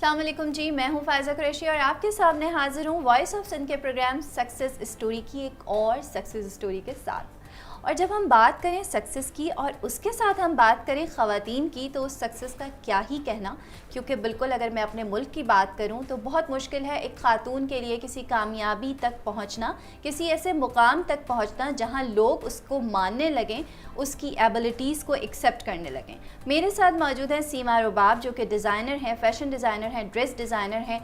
अस्सलाम वालेकुम जी, मैं हूं फ़ायज़ा कुरैशी और आपके सामने हाज़िर हूं वॉइस ऑफ सिंध के प्रोग्राम सक्सेस स्टोरी की एक और सक्सेस स्टोरी के साथ। और जब हम बात करें सक्सेस की और उसके साथ हम बात करें ख़वातीन की, तो उस सक्सेस का क्या ही कहना, क्योंकि बिल्कुल अगर मैं अपने मुल्क की बात करूं तो बहुत मुश्किल है एक ख़ातून के लिए किसी कामयाबी तक पहुंचना, किसी ऐसे मुकाम तक पहुंचना जहां लोग उसको मानने लगें, उसकी एबिलिटीज़ को एक्सेप्ट करने लगें। मेरे साथ मौजूद हैं सीमा रुबाब, जो कि डिज़ाइनर हैं, फ़ैशन डिज़ाइनर हैं, ड्रेस डिज़ाइनर हैं,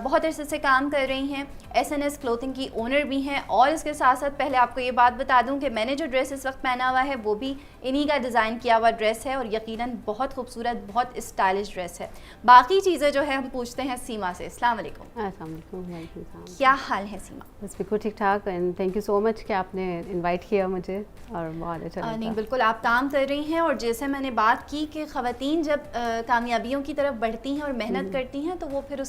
बहुत अरसे से काम कर रही हैं, SNS क्लोथिंग की ओनर भी हैं। और इसके साथ साथ पहले आपको ये बात बता दूं कि मैंने जो ड्रेस इस वक्त पहना हुआ है वो भी इन्हीं का डिज़ाइन किया हुआ ड्रेस है और यकीनन बहुत खूबसूरत, बहुत स्टाइलिश ड्रेस है। बाकी चीज़ें जो है हम पूछते हैं सीमा से। अस्सलाम वालेकुम। क्या हाल है सीमा? बस बिल्कुल ठीक ठाक and thank you so much कि आपने इनवाइट किया मुझे और बहुत अच्छा लगा। नहीं बिल्कुल, आप काम कर रही हैं और जैसे मैंने बात की कि ख़वातीन जब कामयाबियों की तरफ बढ़ती हैं और मेहनत करती हैं तो वो फिर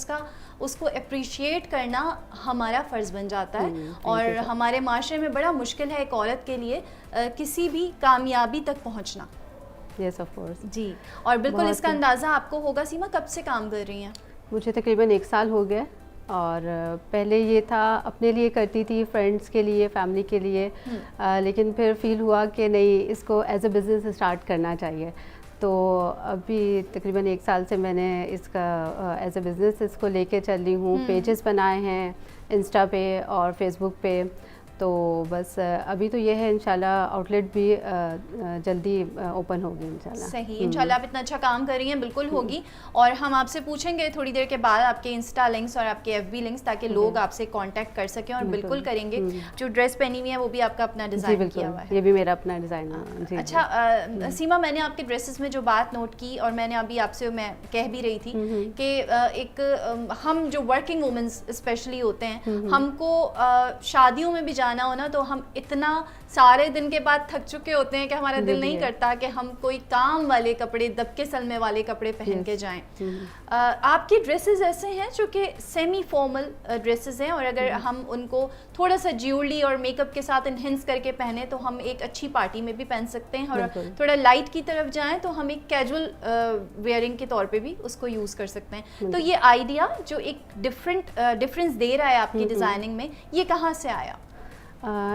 उसको अप्रिशिएट करना हमारा फ़र्ज़ बन जाता है। और हमारे माशरे में बड़ा मुश्किल है एक औरत के लिए किसी भी कामयाबी तक पहुंचना। यस ऑफ कोर्स जी, और बिल्कुल इसका अंदाज़ा आपको होगा। सीमा, कब से काम कर रही हैं? मुझे तकरीबन 1 साल हो गया और पहले ये था अपने लिए करती थी, फ्रेंड्स के लिए, फैमिली के लिए, लेकिन फिर फील हुआ कि नहीं, इसको एज अ बिज़नेस स्टार्ट करना चाहिए। तो अभी तकरीबन 1 साल से मैंने इसका एज अ बिज़नेस इसको लेके चल रही हूँ। पेजेस बनाए हैं इंस्टा पे और फेसबुक पे। तो बस अभी तो ये है, इंशाल्लाह आउटलेट भी जल्दी ओपन होगी इंशाल्लाह। सही, इंशाल्लाह आप इतना अच्छा काम कर रही हैं, बिल्कुल होगी। और हम आपसे पूछेंगे थोड़ी देर के बाद आपके इंस्टा लिंक्स और आपके FB लिंक्स, ताकि लोग आपसे कांटेक्ट कर सकें। और बिल्कुल करेंगे। जो ड्रेस पहनी हुई है वो भी आपका अपना डिज़ाइन किया हुआ है? ये भी मेरा अपना डिज़ाइन है। अच्छा सीमा, मैंने आपके ड्रेसेस में जो बात नोट की और मैंने अभी आपसे मैं कह भी रही थी कि एक हम जो वर्किंग वुमेन्स स्पेशली होते हैं, हमको शादियों में भी जाना हो ना तो हम इतना सारे दिन के बाद थक चुके होते हैं कि हमारा दिल नहीं करता कि हम कोई काम वाले कपड़े, दबके सलमे वाले कपड़े पहन के जाएं। आपकी ड्रेसेस ऐसे हैं जो कि सेमी फॉर्मल ड्रेसेस हैं और अगर हम उनको थोड़ा सा ज्वेलरी और मेकअप के साथ इनहेंस करके पहने तो हम एक अच्छी पार्टी में भी पहन सकते हैं, और थोड़ा लाइट की तरफ जाएं तो हम एक कैजुअल वेयरिंग के तौर पे भी उसको यूज़ कर सकते हैं। तो ये आइडिया जो एक डिफरेंस दे रहा है आपकी डिज़ाइनिंग में, ये कहाँ से आया?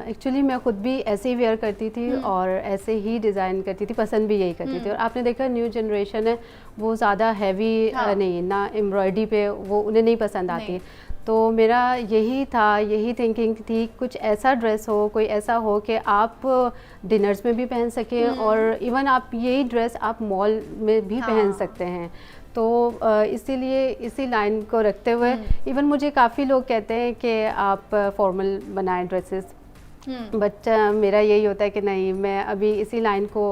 एक्चुअली मैं खुद भी ऐसे ही वेयर करती थी और ऐसे ही डिज़ाइन करती थी, पसंद भी यही करती थी। और आपने देखा न्यू जनरेशन है वो ज़्यादा हैवी नहीं, ना एम्ब्रॉयडरी पे वो उन्हें नहीं पसंद आती। तो मेरा यही थिंकिंग थी, कुछ ऐसा ड्रेस हो, कोई ऐसा हो कि आप डिनर्स में भी पहन सकें और इवन आप यही ड्रेस आप मॉल में भी पहन सकते हैं। तो इसीलिए इसी लाइन को रखते हुए इवन मुझे काफ़ी लोग कहते हैं कि आप फॉर्मल बनाएं ड्रेसेस, बट मेरा यही होता है कि नहीं, मैं अभी इसी लाइन को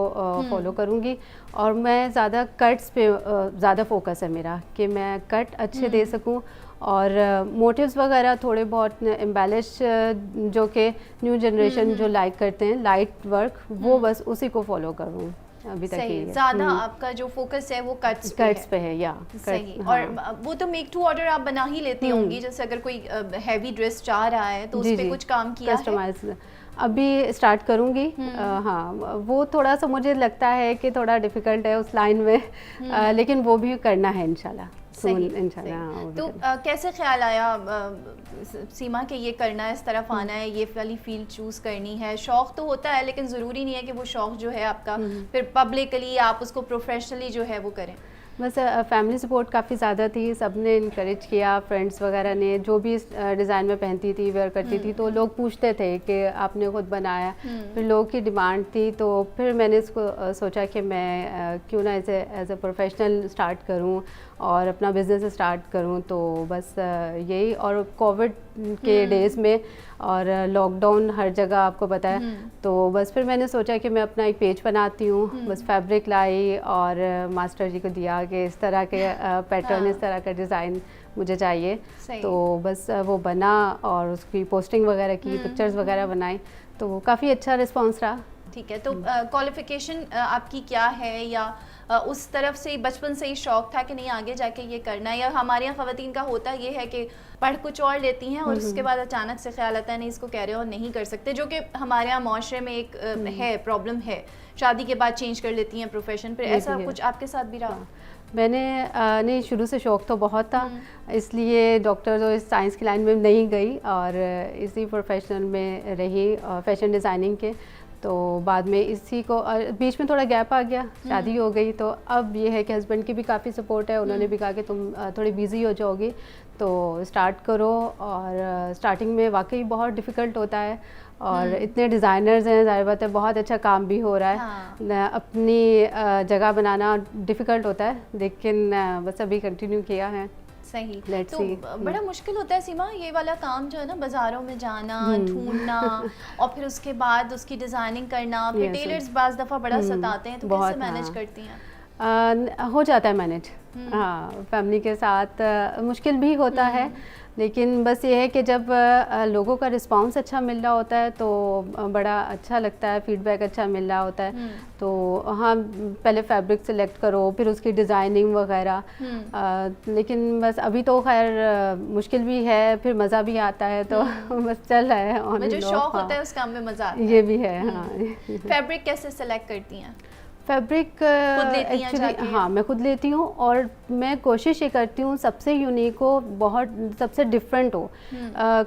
फॉलो करूँगी। और मैं ज़्यादा कट्स पे ज़्यादा फोकस है मेरा कि मैं कट अच्छे दे सकूँ और मोटिव्स वगैरह थोड़े बहुत एम्बेलिश जो कि न्यू जनरेशन जो लाइक करते हैं, लाइट वर्क, वो बस उसी को फॉलो करूँ। अभी तक ज़्यादा आपका जो फोकस है वो कट्स पे है या सही। और वो तो मेक टू ऑर्डर आप बना ही लेती होंगी, जैसे अगर कोई हैवी ड्रेस चाह रहा है तो उस पे कुछ काम किया कस्टमाइज अभी स्टार्ट करूँगी। हाँ, वो थोड़ा सा मुझे लगता है कि थोड़ा डिफ़िकल्ट है उस लाइन में, लेकिन वो भी करना है इंशाल्लाह। तो कैसे ख्याल आया सीमा के ये करना है, इस तरफ आना है, ये वाली फील्ड चूज़ करनी है? शौक़ तो होता है लेकिन ज़रूरी नहीं है कि वो शौक़ जो है आपका फिर पब्लिकली आप उसको प्रोफेशनली जो है वो करें। बस फैमिली सपोर्ट काफ़ी ज़्यादा थी, सब ने इनकरेज किया, फ्रेंड्स वगैरह ने, जो भी डिज़ाइन में पहनती थी, वेयर करती थी, तो लोग पूछते थे कि आपने खुद बनाया। फिर लोगों की डिमांड थी, तो फिर मैंने इसको सोचा कि मैं क्यों ना इसे एज अ प्रोफेशनल स्टार्ट करूं और अपना बिज़नेस स्टार्ट करूं। तो बस यही, और कोविड के डेज़ में और लॉकडाउन हर जगह आपको पता है, तो बस फिर मैंने सोचा कि मैं अपना एक पेज बनाती हूँ। बस फैब्रिक लाई और मास्टर जी को दिया कि इस तरह के पैटर्न, इस तरह का डिज़ाइन मुझे चाहिए। तो बस वो बना और उसकी पोस्टिंग वगैरह की, पिक्चर्स वगैरह बनाई, तो काफ़ी अच्छा रिस्पॉन्स रहा। ठीक है, तो क्वालिफ़िकेशन आपकी क्या है, या उस तरफ से बचपन से ही शौक़ था कि नहीं आगे जाके ये करना है? या हमारे यहाँ ख़वातीन का होता ये है कि पढ़ कुछ और लेती हैं और उसके बाद अचानक से ख्याल आता है नहीं इसको कह रहे हो नहीं कर सकते, जो कि हमारे यहाँ माशरे में एक है, प्रॉब्लम है, शादी के बाद चेंज कर लेती हैं प्रोफेशन। फिर ऐसा कुछ आपके साथ भी रहा? मैंने नहीं, शुरू से शौक़ तो बहुत था, इसलिए डॉक्टर तो इस साइंस की लाइन में नहीं गई और इसी प्रोफेशनल में रही, फैशन डिज़ाइनिंग के। तो बाद में इसी को बीच में थोड़ा गैप आ गया, शादी हो गई, तो अब ये है कि हस्बैंड की भी काफ़ी सपोर्ट है, उन्होंने भी कहा कि तुम थोड़ी बिज़ी हो जाओगी तो स्टार्ट करो। और स्टार्टिंग में वाकई बहुत डिफ़िकल्ट होता है और इतने डिज़ाइनर्स हैं, ज़ाहिर बात है बहुत अच्छा काम भी हो रहा है। हाँ। अपनी जगह बनाना डिफ़िकल्ट होता है, लेकिन बस अभी कंटिन्यू किया है। सही। Let's तो see. बड़ा मुश्किल होता है सीमा ये वाला काम जो है ना, बाज़ारों में जाना, ढूंढना और फिर उसके बाद उसकी डिज़ाइनिंग करना, फिर टेलर्स बाज़ दफ़ा बड़ा सताते हैं, तो कैसे मैनेज करती हैं? हो जाता है मैनेज, हाँ, फैमिली के साथ मुश्किल भी होता है, लेकिन बस ये है कि जब लोगों का रिस्पांस अच्छा मिल रहा होता है तो बड़ा अच्छा लगता है, फीडबैक अच्छा मिल रहा होता है। तो हाँ, पहले फैब्रिक सेलेक्ट करो, फिर उसकी डिज़ाइनिंग वगैरह, लेकिन बस अभी तो खैर मुश्किल भी है, फिर मज़ा भी आता है, तो बस चल रहा है ऑन जो शौक होता है उस काम में मज़ा आता है। ये भी है। हाँ। फैब्रिक कैसे सेलेक्ट करती हैं? फैब्रिक एक्चुअली हाँ, मैं खुद लेती हूँ और मैं कोशिश ये करती हूँ सबसे यूनिक हो, बहुत सबसे डिफरेंट हो।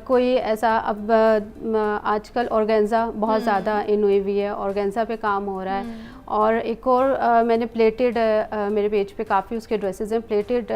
कोई ऐसा अब आजकल ऑर्गेन्जा बहुत ज़्यादा इन हुई हुई है, ऑर्गेन्जा पे काम हो रहा है। और एक और मैंने प्लेटेड, मेरे पेज पे काफ़ी उसके ड्रेसेस हैं, प्लेटेड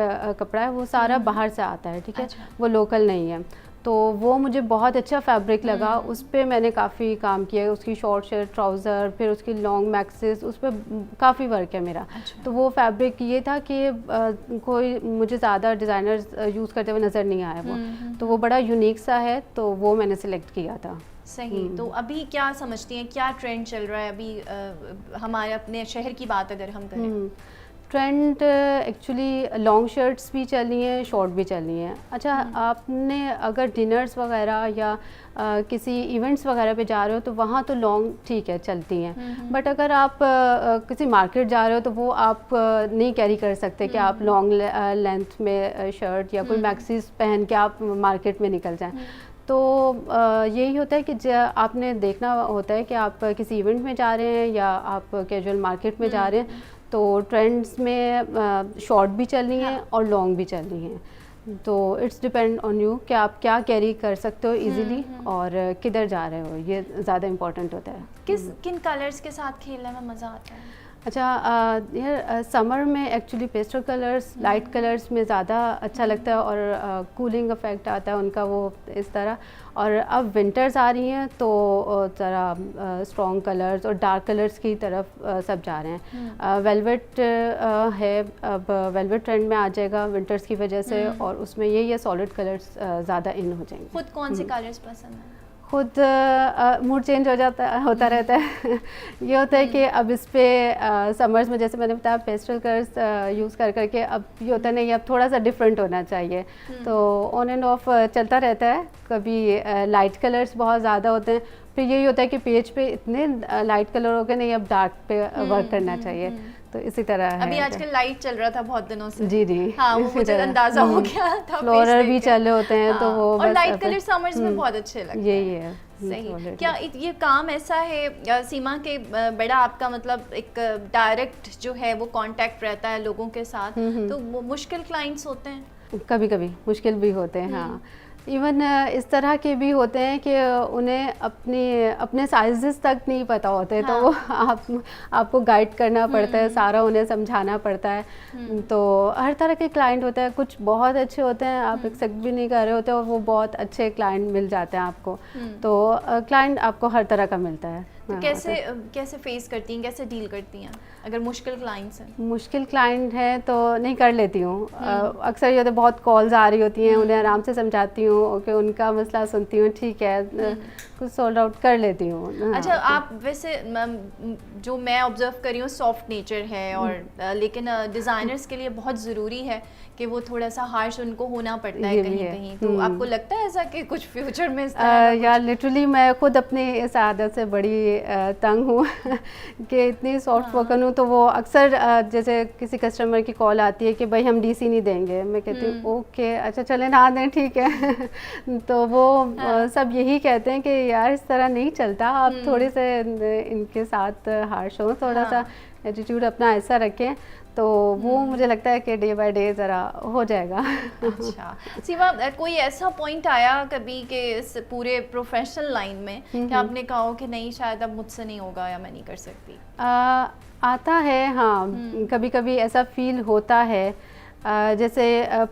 कपड़ा है, वो सारा बाहर से आता है, ठीक है, वो लोकल नहीं है। तो वो मुझे बहुत अच्छा फैब्रिक लगा, उस पर मैंने काफ़ी काम किया, उसकी शॉर्ट शर्ट, ट्राउज़र, फिर उसकी लॉन्ग मैक्सिस, उस पर काफ़ी वर्क है मेरा। तो वो फैब्रिक ये था कि कोई मुझे ज़्यादा डिज़ाइनर्स यूज़ करते हुए नज़र नहीं आया वो, तो वो बड़ा यूनिक सा है, तो वो मैंने सिलेक्ट किया था। सही। तो अभी क्या समझती हैं, क्या ट्रेंड चल रहा है अभी हमारे अपने शहर की बात अगर हम करें? ट्रेंड एक्चुअली लॉन्ग शर्ट्स भी चल रही हैं, शॉर्ट भी चल रही हैं। अच्छा, आपने अगर डिनर्स वगैरह या किसी इवेंट्स वगैरह पे जा रहे हो तो वहाँ तो लॉन्ग ठीक है, चलती हैं, बट अगर आप किसी मार्केट जा रहे हो तो वो आप नहीं कैरी कर सकते कि आप लॉन्ग लेंथ में शर्ट या कोई मैक्सीज पहन के आप मार्केट में निकल जाएं। तो यही होता है कि आपने देखना होता है कि आप किसी इवेंट में जा रहे हैं या आप कैजुअल मार्केट में जा रहे हैं, तो ट्रेंड्स में शॉर्ट भी चल रही हैं और लॉन्ग भी चल रही हैं। तो इट्स डिपेंड ऑन यू कि आप क्या कैरी कर सकते हो इजीली और किधर जा रहे हो, ये ज़्यादा इम्पोर्टेंट होता है। किन कलर्स के साथ खेलने में मज़ा आता है? अच्छा, यार समर में actually pastel colours, light colours में ज़्यादा अच्छा लगता है और कूलिंग इफेक्ट आता है उनका, वो इस तरह। और अब विंटर्स आ रही हैं तो ज़रा स्ट्रॉन्ग कलर्स और डार्क कलर्स की तरफ सब जा रहे हैं। वेलवेट है, अब वेलवेट ट्रेंड में आ जाएगा विंटर्स की वजह से, और उसमें यही है सॉलिड कलर्स ज़्यादा इन हो जाएंगे। खुद कौन से कलर्स पसंद हैं? खुद मूड चेंज होता रहता है। ये होता है कि अब इस पे समर्स में जैसे मैंने बताया पेस्टल कलर्स यूज़ कर करके अब ये होता नहीं, अब थोड़ा सा डिफरेंट होना चाहिए, तो ऑन एंड ऑफ चलता रहता है। कभी लाइट कलर्स बहुत ज़्यादा होते हैं, फिर यही होता है कि पेज पे इतने लाइट कलर हो गए, नहीं अब डार्क पे वर्क करना चाहिए, तो इसी तरह है। अभी आजकल लाइट चल रहा था बहुत दिनों से। जी जी, हाँ, वो मुझे अंदाजा हो गया था। फ्लोरल भी चले होते हैं, तो वो और लाइट कलर समर्स में बहुत अच्छे लगते हैं। यही है। सही। क्या ये काम ऐसा है सीमा के बड़ा आपका मतलब एक डायरेक्ट जो है वो कांटेक्ट रहता है लोगों के साथ, तो वो मुश्किल क्लाइंट्स होते हैं? कभी कभी मुश्किल भी होते हैं, हाँ। इवन इस तरह के भी होते हैं कि उन्हें अपने साइजेस तक नहीं पता होते, तो वो आपको गाइड करना पड़ता है, सारा उन्हें समझाना पड़ता है। तो हर तरह के क्लाइंट होते हैं, कुछ बहुत अच्छे होते हैं, आप एक्सेप्ट भी नहीं कर रहे होते, और वो बहुत अच्छे क्लाइंट मिल जाते हैं आपको। तो क्लाइंट आपको हर तरह का मिलता है। तो कैसे फेस करती हैं, कैसे डील करती हैं अगर मुश्किल क्लाइंट्स हैं? मुश्किल क्लाइंट हैं तो नहीं कर लेती हूँ। अक्सर ये तो बहुत कॉल्स आ रही होती हैं, उन्हें आराम से समझाती हूँ कि उनका मसला सुनती हूँ, ठीक है, कुछ सॉल्व आउट कर लेती हूँ। अच्छा, आप वैसे जो मैं ऑब्जर्व करी हूँ सॉफ्ट नेचर है, और लेकिन डिज़ाइनर्स के लिए बहुत ज़रूरी है कि वो थोड़ा सा हार्श उनको होना पड़ता है कहीं कहीं। तो आपको लगता है ऐसा कि कुछ फ्यूचर में यार लिटरली मैं खुद अपनी इस आदत से बड़ी तंग हूँ कि इतनी सॉफ्ट स्पोकन हूँ, तो वो अक्सर जैसे किसी कस्टमर की कॉल आती है कि भाई हम डीसी नहीं देंगे, मैं कहती हूँ ओके, अच्छा चलें ना दें, ठीक है। तो वो सब यही कहते हैं कि यार इस तरह नहीं चलता, आप थोड़े से इनके साथ हार्श हो, थोड़ा सा एटीट्यूड अपना ऐसा रखें तो वो मुझे लगता है कि डे बाय डे ज़रा हो जाएगा। अच्छा सीमा, कोई ऐसा पॉइंट आया कभी कि इस पूरे प्रोफेशनल लाइन में कि आपने कहा हो कि नहीं शायद अब मुझसे नहीं होगा या मैं नहीं कर सकती? आता है हाँ, कभी कभी ऐसा फील होता है। जैसे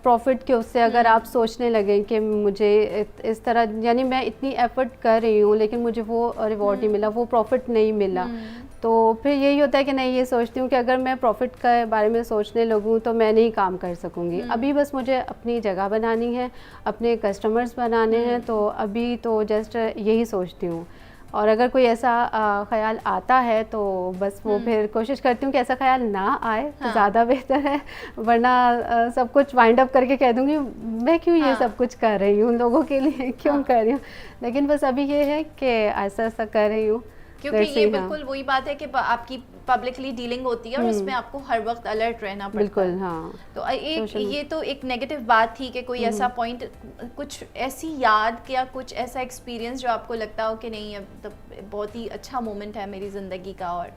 प्रॉफिट के उससे अगर आप सोचने लगें कि मुझे इस तरह, यानी मैं इतनी एफर्ट कर रही हूँ लेकिन मुझे वो रिवॉर्ड नहीं मिला, वो प्रॉफिट नहीं मिला, तो फिर यही होता है कि नहीं, ये सोचती हूँ कि अगर मैं प्रॉफिट के बारे में सोचने लगूँ तो मैं नहीं काम कर सकूँगी। अभी बस मुझे अपनी जगह बनानी है, अपने कस्टमर्स बनाने हैं, तो अभी तो जस्ट यही सोचती हूँ। और अगर कोई ऐसा ख्याल आता है तो बस वो फिर कोशिश करती हूँ कि ऐसा ख्याल ना आए तो ज़्यादा बेहतर है, वरना सब कुछ वाइंड अप करके कह दूँगी मैं क्यों ये सब कुछ कर रही हूँ, लोगों के लिए क्यों कर रही हूँ। लेकिन बस अभी ये है कि ऐसा ऐसा कर रही हूँ, क्योंकि ये बिल्कुल वही बात है कि आपकी पब्लिकली डीलिंग होती है और उसमें आपको हर वक्त अलर्ट रहना पड़ता बिल्कुल है। हाँ। तो ये तो एक नेगेटिव बात थी कि कोई ऐसा पॉइंट, कुछ ऐसी याद या कुछ ऐसा एक्सपीरियंस जो आपको लगता हो कि नहीं अब तो बहुत ही अच्छा मोमेंट है मेरी ज़िंदगी का और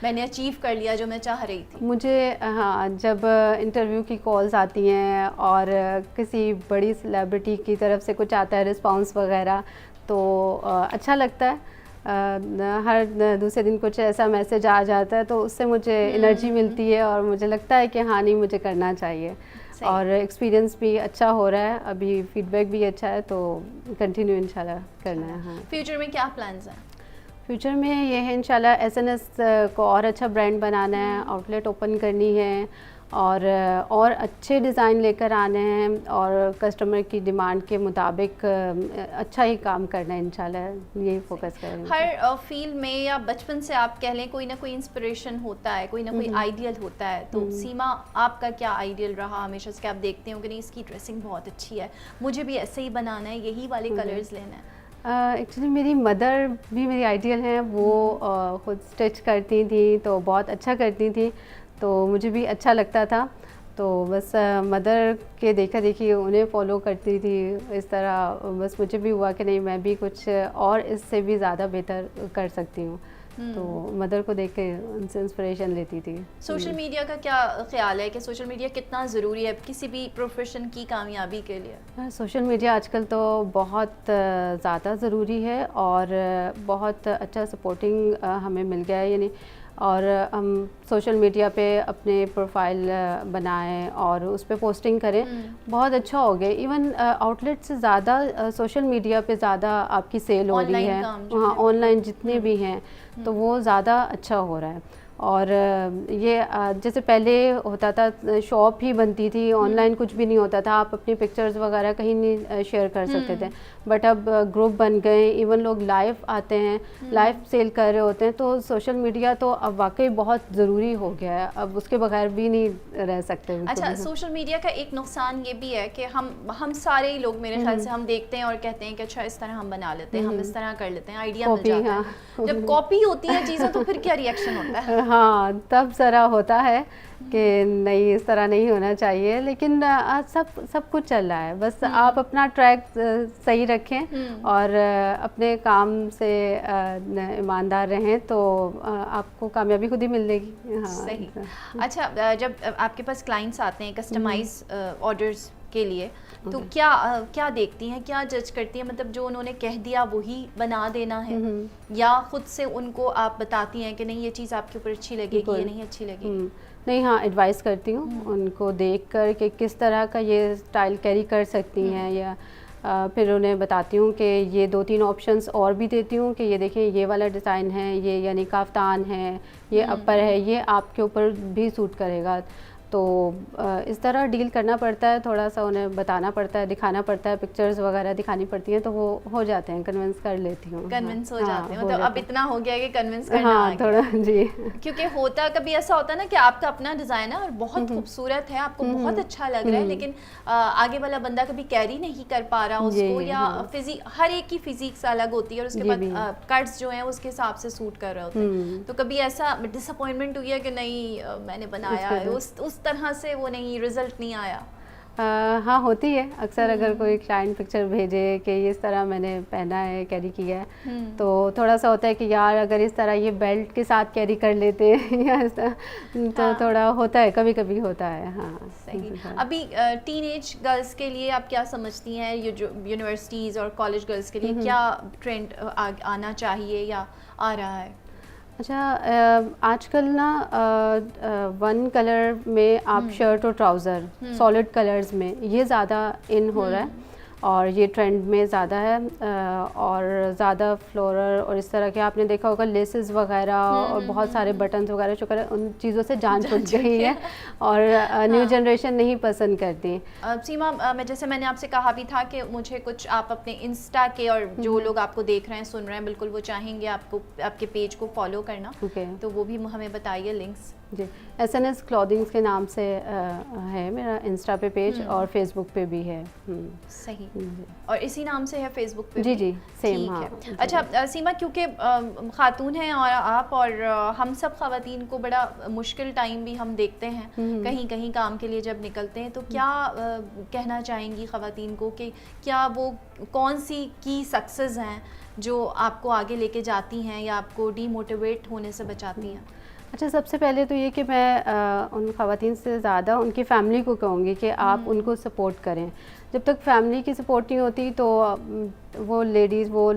मैंने अचीव कर लिया जो मैं चाह रही थी। मुझे हाँ, जब इंटरव्यू की कॉल्स आती हैं और किसी बड़ी सेलिब्रिटी की तरफ से कुछ आता है रिस्पांस वगैरह, तो अच्छा लगता है। हर दूसरे दिन कुछ ऐसा मैसेज आ जाता है तो उससे मुझे एनर्जी मिलती है और मुझे लगता है कि हाँ नहीं, मुझे करना चाहिए। और एक्सपीरियंस भी अच्छा हो रहा है, अभी फीडबैक भी अच्छा है, तो कंटिन्यू इंशाल्लाह करना है। हाँ, फ्यूचर में क्या प्लान्स हैं? फ्यूचर में ये है इंशाल्लाह एसएनएस को और अच्छा ब्रांड बनाना है, आउटलेट ओपन करनी है और अच्छे डिज़ाइन लेकर आने हैं और कस्टमर की डिमांड के मुताबिक अच्छा ही काम करना है इंशाल्लाह, यही फोकस करेंगे। हर फील्ड में या बचपन से आप कह लें कोई ना कोई इंस्पिरेशन होता है, कोई ना कोई आइडियल होता है, तो सीमा आपका क्या आइडियल रहा हमेशा से कि आप देखते हो कि नहीं इसकी ड्रेसिंग बहुत अच्छी है, मुझे भी ऐसे ही बनाना है, यही वाले कलर्स लेना है? एक्चुअली मेरी मदर भी मेरी आइडियल हैं, वो खुद स्टिच करती थी तो बहुत अच्छा करती थी, तो मुझे भी अच्छा लगता था, तो बस मदर के देखा देखी उन्हें फॉलो करती थी इस तरह। बस मुझे भी हुआ कि नहीं, मैं भी कुछ और इससे भी ज़्यादा बेहतर कर सकती हूँ, तो मदर को देख के उनसे इंस्पिरेशन लेती थी। सोशल मीडिया का क्या ख्याल है कि सोशल मीडिया कितना ज़रूरी है किसी भी प्रोफेशन की कामयाबी के लिए? सोशल मीडिया आजकल तो बहुत ज़्यादा ज़रूरी है और बहुत अच्छा सपोर्टिंग हमें मिल गया है, यानी और हम सोशल मीडिया पे अपने प्रोफाइल बनाएं और उस पर पोस्टिंग करें, बहुत अच्छा हो गया। इवन आउटलेट से ज़्यादा सोशल मीडिया पे ज़्यादा आपकी सेल हो रही है। हाँ, ऑनलाइन जितने भी हैं तो वो ज़्यादा अच्छा हो रहा है। और ये जैसे पहले होता था शॉप ही बनती थी, ऑनलाइन कुछ भी नहीं होता था, आप अपनी पिक्चर्स वगैरह कहीं नहीं शेयर कर सकते थे, बट अब ग्रुप बन गए, इवन लोग लाइव आते हैं, लाइव सेल कर रहे होते हैं, तो सोशल मीडिया तो अब वाकई बहुत ज़रूरी हो गया है, अब उसके बगैर भी नहीं रह सकते। अच्छा, सोशल मीडिया का एक नुकसान ये भी है कि हम सारे ही लोग मेरे ख्याल से हम देखते हैं और कहते हैं कि अच्छा इस तरह हम बना लेते हैं, हम इस तरह कर लेते हैं, आइडिया मिल जाता है। जब कॉपी होती है चीज़ें तो फिर क्या रिएक्शन होता है? हाँ, तब ज़रा होता है कि नहीं, इस तरह नहीं होना चाहिए, लेकिन सब कुछ चल रहा है, बस आप अपना ट्रैक सही रखें और अपने काम से ईमानदार रहें तो आपको कामयाबी खुद ही मिलेगी। हाँ, सही। अच्छा, जब आपके पास क्लाइंट्स आते हैं कस्टमाइज ऑर्डर्स के लिए, तो क्या देखती हैं, क्या जज करती हैं? मतलब जो उन्होंने कह दिया वही बना देना है या खुद से उनको आप बताती हैं कि नहीं ये चीज़ आपके ऊपर अच्छी लगेगी, ये नहीं अच्छी लगेगी? नहीं, हाँ, एडवाइस करती हूँ उनको देख कर कि किस तरह का ये स्टाइल कैरी कर सकती हैं, या फिर उन्हें बताती हूँ कि ये 2-3 ऑप्शंस और भी देती हूँ कि ये देखें ये वाला डिज़ाइन है, ये यानी काफ्तान है, ये अपर है, ये आपके ऊपर भी सूट करेगा। तो इस तरह डील करना पड़ता है, थोड़ा सा उन्हें बताना पड़ता है, दिखाना पड़ता है, पिक्चर्स वगैरह दिखानी पड़ती हैं, तो वो हो जाते हैं, कन्विंस कर लेती हूँ। कन्विंस हो जाते हैं, मतलब अब इतना हो गया कि कन्विंस करना आ गया। थोड़ा जी, क्योंकि होता कभी ऐसा होता है ना कि आपका अपना डिज़ाइन है और बहुत खूबसूरत है, आपको बहुत अच्छा लग रहा है, लेकिन आगे वाला बंदा कभी कैरी नहीं कर पा रहा उसको, या हर एक की फिजिक्स अलग होती है और उसके बाद कट्स जो हैं उसके हिसाब से सूट कर रहे होते हैं। तो कभी ऐसा डिसअपॉइंटमेंट हुई है कि नहीं मैंने बनाया है उस तरह से वो नहीं, रिजल्ट नहीं आया? हाँ होती है अक्सर, अगर कोई क्लाइंट पिक्चर भेजे कि इस तरह मैंने पहना है, कैरी किया है, तो थोड़ा सा होता है कि यार अगर इस तरह ये बेल्ट के साथ कैरी कर लेते या इस तरह, तो हाँ। थोड़ा होता है, कभी कभी होता है। हाँ सही। अभी टीनेज गर्ल्स के लिए आप क्या समझती हैं, ये जो यूनिवर्सिटीज़ और कॉलेज गर्ल्स के लिए क्या ट्रेंड आना चाहिए या आ रहा है? अच्छा, आजकल ना वन कलर में आप शर्ट और ट्राउज़र सॉलिड कलर्स में ये ज़्यादा इन हो रहा है और ये ट्रेंड में ज़्यादा है, और ज़्यादा फ्लोरल और इस तरह के आपने देखा होगा लेसेस वगैरह और बहुत सारे बटन्स वगैरह शुक्र है उन चीज़ों से जान छूट गई है और न्यू जनरेशन नहीं पसंद करती। सीमा, मैंने आपसे कहा भी था कि मुझे कुछ आप अपने इंस्टा के और जो लोग आपको देख रहे हैं सुन रहे हैं बिल्कुल वो चाहेंगे आपको आपके पेज को फॉलो करना, तो वो भी हमें बताइए लिंक्स। जी, SNS क्लॉथिंग्स के नाम से है मेरा इंस्टा पे पेज और फेसबुक पे भी है। सही। और इसी नाम से है फेसबुक पे? जी सेम। हाँ। अच्छा सीमा, क्योंकि खातून हैं और आप और हम सब ख़वातीन को बड़ा मुश्किल टाइम भी हम देखते हैं कहीं कहीं काम के लिए जब निकलते हैं, तो क्या कहना चाहेंगी ख़वातीन को कि क्या वो कौन सी की सक्सेस हैं जो आपको आगे लेके जाती हैं या आपको डीमोटिवेट होने से बचाती हैं? अच्छा, सबसे पहले तो ये कि मैं उन ख़वातीन से ज़्यादा उनकी फ़ैमिली को कहूँगी कि आप उनको सपोर्ट करें। जब तक फैमिली की सपोर्ट नहीं होती तो वो लेडीज़, वो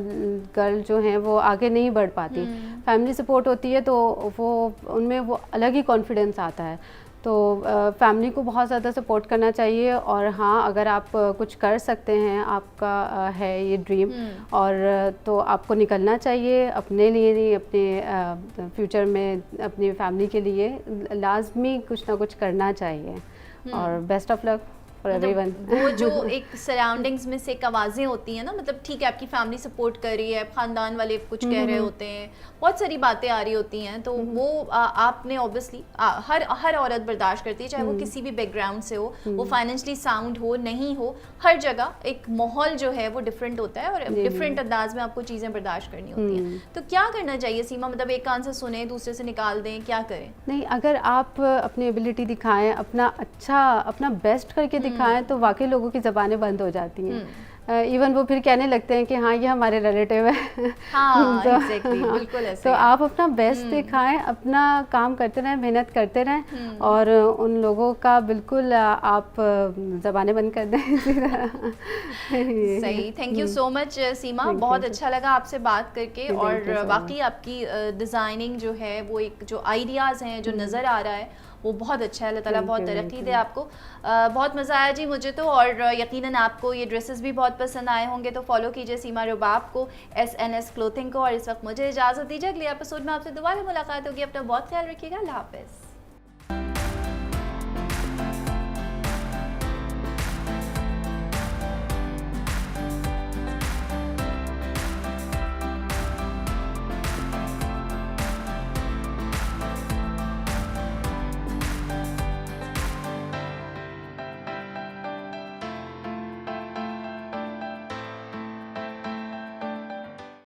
गर्ल जो हैं वो आगे नहीं बढ़ पाती। फैमिली सपोर्ट होती है तो वो उनमें वो अलग ही कॉन्फिडेंस आता है। तो फैमिली को बहुत ज़्यादा सपोर्ट करना चाहिए और हाँ, अगर आप कुछ कर सकते हैं, आपका है ये ड्रीम और तो आपको निकलना चाहिए, अपने लिए नहीं, अपने फ्यूचर में अपनी फैमिली के लिए लाजमी कुछ ना कुछ करना चाहिए। और best of luck for everyone. वो जो एक सराउंडिंग्स में से एक आवाज़ें होती हैं ना, मतलब ठीक है आपकी फैमिली सपोर्ट कर रही है, ख़ानदान वाले कुछ कह रहे होते हैं, बहुत सारी बातें आ रही होती हैं, तो वो आपने ऑब्वियसली हर औरत बर्दाश्त करती है, चाहे वो किसी भी बैकग्राउंड से हो, वो फाइनेंशियली साउंड हो नहीं हो, हर जगह एक माहौल जो है वो डिफरेंट होता है और डिफरेंट अंदाज में आपको चीज़ें बर्दाश्त करनी होती हैं। तो क्या करना चाहिए सीमा, मतलब एक कान से सुने दूसरे से निकाल दें, क्या करें? नहीं, अगर आप अपनी एबिलिटी दिखाएं, अपना अच्छा, अपना बेस्ट करके दिखाएं तो वाकई लोगों की ज़बानें बंद हो जाती हैं। इवन वो फिर कहने लगते हैं कि हाँ ये हमारे रिलेटिव है। हाँ, तो, exactly, बिल्कुल ऐसे तो आप अपना बेस्ट दिखाएं, अपना काम करते रहें, मेहनत करते रहें और उन लोगों का बिल्कुल आप ज़बानें बंद कर दें। सही। थैंक यू सो मच सीमा, बहुत अच्छा लगा आपसे बात करके और वाकई आपकी डिज़ाइनिंग जो है वो एक जो आइडियाज़ हैं जो नज़र आ रहा है वो बहुत अच्छा है। अल्लाह ताला बहुत तरक्की दे आपको। बहुत मज़ा आया जी मुझे तो, और यकीनन आपको ये ड्रेसेस भी बहुत पसंद आए होंगे, तो फॉलो कीजिए सीमा रुबाब को, SNS क्लोथिंग को। और इस वक्त मुझे इजाज़त दीजिए, अगले एपिसोड में आपसे दोबारा मुलाकात होगी। अपना बहुत ख्याल रखिएगा। अल्लाह हाफ़िज़।